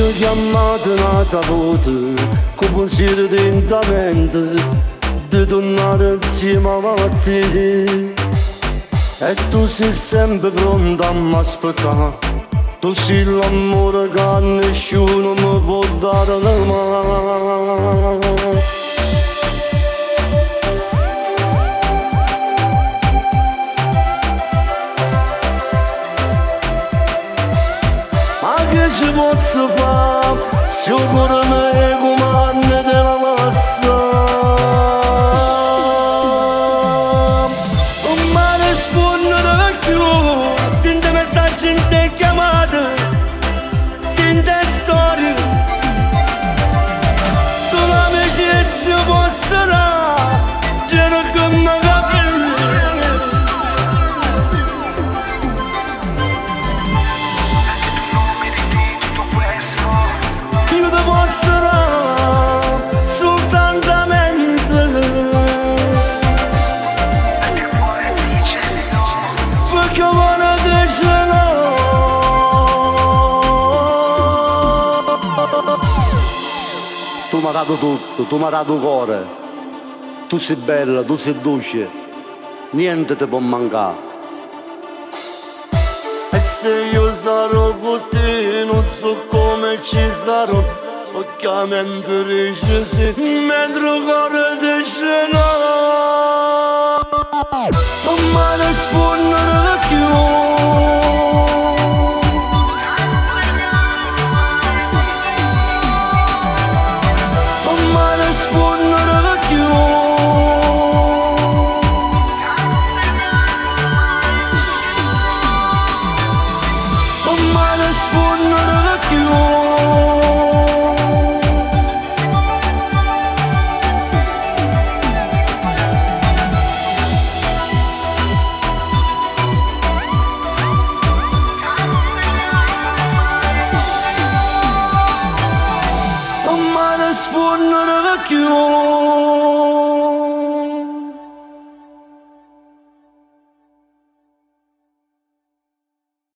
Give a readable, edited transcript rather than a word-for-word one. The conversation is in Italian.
T'ho chiamato un'altra volta con pensiero lentamente di tornare insieme avanti e tu sei sempre pronta a mi aspettare. Tu sei l'amore che nessuno mi può dare mai. Che ci posso fare se il cuore mi comanda della massa? Non mi rispondere più, tinte messaggi in te chiamate, tinte storie. Tu l'amicizia può essere, c'era che mi capisci. Tu mi hai dato tutto, tu mi hai dato cuore, tu sei bella, tu sei dolce, niente ti può mancare. E se io sarò con te non so come ci sarò, ovviamente dice sì, mentre il cuore dice no. Non mi rispondere più. Rispondere più.